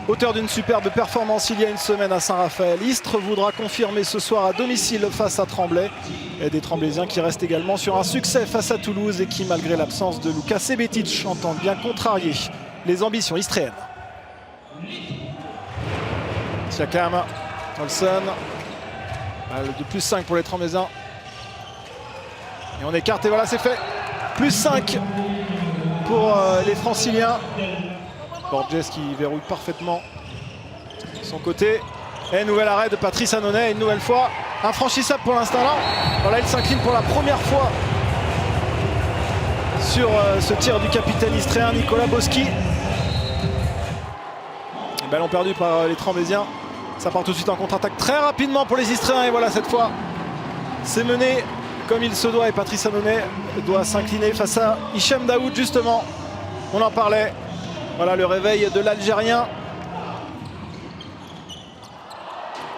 Auteur d'une superbe performance il y a une semaine à Saint-Raphaël, Istres voudra confirmer ce soir à domicile face à Tremblay. Et des Tremblaysiens qui restent également sur un succès face à Toulouse et qui, malgré l'absence de Luka Sebetic, entendent bien contrarier les ambitions istréennes. Siakam, Olsen, de plus 5 pour les Tremblaysiens. Et on écarte et voilà, c'est fait. Plus 5 pour les Franciliens. Borges qui verrouille parfaitement son côté. Et nouvel arrêt de Patrice Annonay. Une nouvelle fois infranchissable pour l'instant là. Voilà, il s'incline pour la première fois sur ce tir du capitaine istréen Nicolas Boski. Ballon perdu par les Tremblaysiens. Ça part tout de suite en contre-attaque très rapidement pour les Istréens. Et voilà, cette fois, c'est mené comme il se doit. Et Patrice Annonay doit s'incliner face à Hichem Daoud, justement. On en parlait. Voilà le réveil de l'Algérien.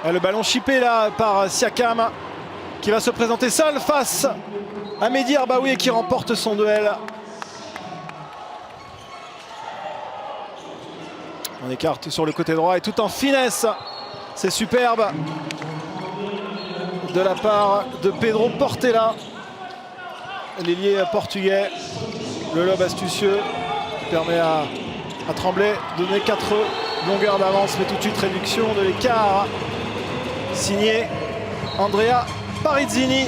Le ballon chippé là par Siakam, qui va se présenter seul face à Mehdi Herbaoui et qui remporte son duel. On écarte sur le côté droit et tout en finesse. C'est superbe de la part de Pedro Portela, l'ailier portugais. Le lob astucieux qui permet à Tremblay de donner 4 longueurs d'avance, mais tout de suite réduction de l'écart. Signé Andrea Parizzini.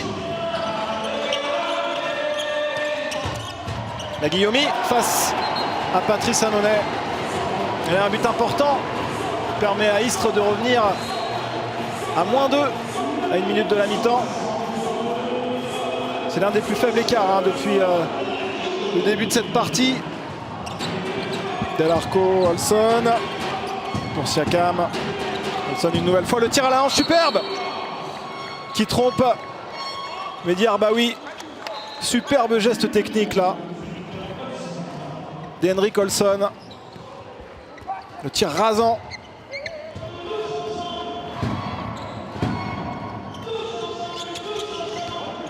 La Guillaumy face à Patrice Annonay. Et un but important qui permet à Istres de revenir à -2 à 1 minute de la mi-temps. C'est l'un des plus faibles écarts depuis le début de cette partie. Del Arco, Olson pour Siakam. Olson une nouvelle fois, le tir à la hanche superbe qui trompe Mehdi Herbaoui. Superbe geste technique là d'Henrik Olson. Le tir rasant.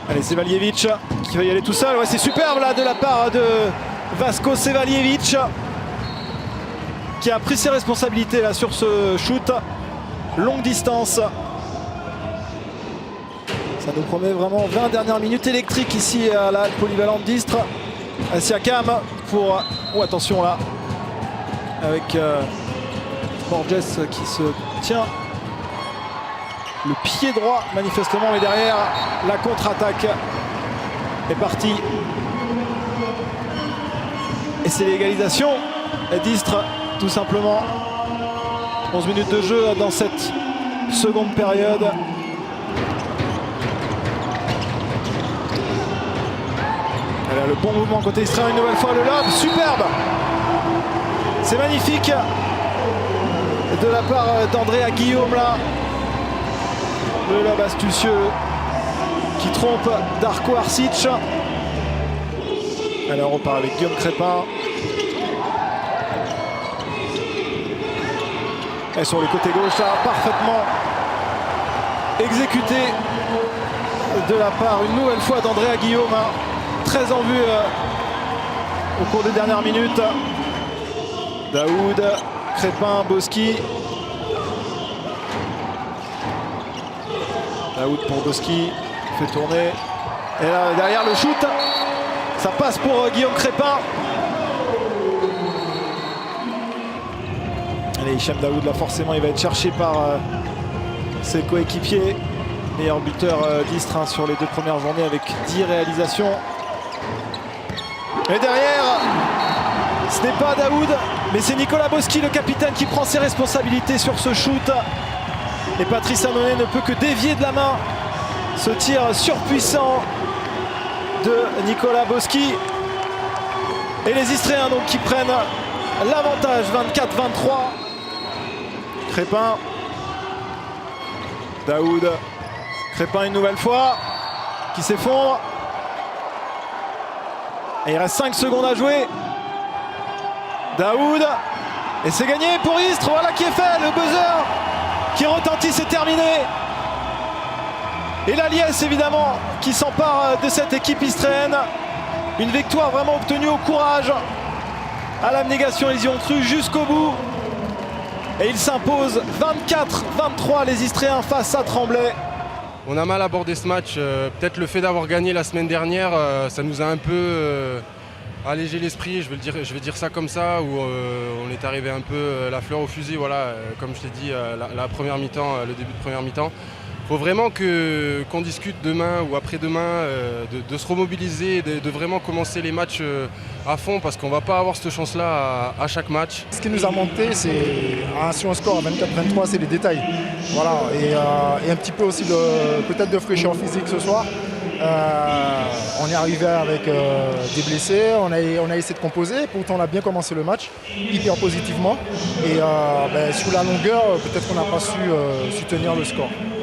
Allez, Sevaljevic qui va y aller tout seul. Ouais, c'est superbe là de la part de Vasko Sevaljevic, qui a pris ses responsabilités là sur ce shoot longue distance. Ça nous promet vraiment 20 dernières minutes électriques ici à la polyvalente d'Istres. Siakam pour... Oh, attention là, avec Borges qui se tient le pied droit manifestement, mais derrière la contre-attaque est partie. Et c'est l'égalisation d'Istres tout simplement. 11 minutes de jeu dans cette seconde période. Voilà, le bon mouvement côté israélien une nouvelle fois, le lob, superbe. C'est magnifique de la part d'Andrea Guillaume là. Le lob astucieux qui trompe Darko Arsic. Alors on part avec Guillaume Crépin. Et sur le côté gauche là, parfaitement exécuté de la part une nouvelle fois d'Andrea Guillaume. Très en vue au cours des dernières minutes. Daoud, Crépin, Boski. Daoud pour Boski, fait tourner. Et là, derrière le shoot, ça passe pour Guillaume Crépin. Allez, Hichem Daoud, là forcément il va être cherché par ses coéquipiers. Meilleur buteur d'Istres sur les 2 premières journées avec 10 réalisations. Et derrière, ce n'est pas Daoud, mais c'est Nicolas Boski, le capitaine, qui prend ses responsabilités sur ce shoot. Et Patrice Annonay ne peut que dévier de la main ce tir surpuissant de Nicolas Boski. Et les Istréens donc qui prennent l'avantage 24-23. Crépin. Daoud. Crépin une nouvelle fois qui s'effondre. Et il reste 5 secondes à jouer. Daoud. Et c'est gagné pour Istres. Voilà qui est fait. Le buzzer qui retentit, c'est terminé. Et la liesse évidemment qui s'empare de cette équipe istréenne. Une victoire vraiment obtenue au courage, à l'abnégation. Ils y ont cru jusqu'au bout. Et il s'impose 24-23 les Istréens face à Tremblay. On a mal abordé ce match. Peut-être le fait d'avoir gagné la semaine dernière, ça nous a un peu allégé l'esprit. Je vais dire ça comme ça, où on est arrivé un peu la fleur au fusil. Voilà, comme je t'ai dit, la première mi-temps, le début de première mi-temps. Il faut vraiment qu'on discute demain ou après-demain de se remobiliser, de vraiment commencer les matchs à fond, parce qu'on ne va pas avoir cette chance-là à chaque match. Ce qui nous a monté, c'est si on score à 24-23, c'est les détails. Voilà, et un petit peu aussi peut-être de fraîcheur physique ce soir. On est arrivé avec des blessés, on a essayé de composer, pourtant on a bien commencé le match, hyper positivement. Et sur la longueur, peut-être qu'on n'a pas su tenir le score.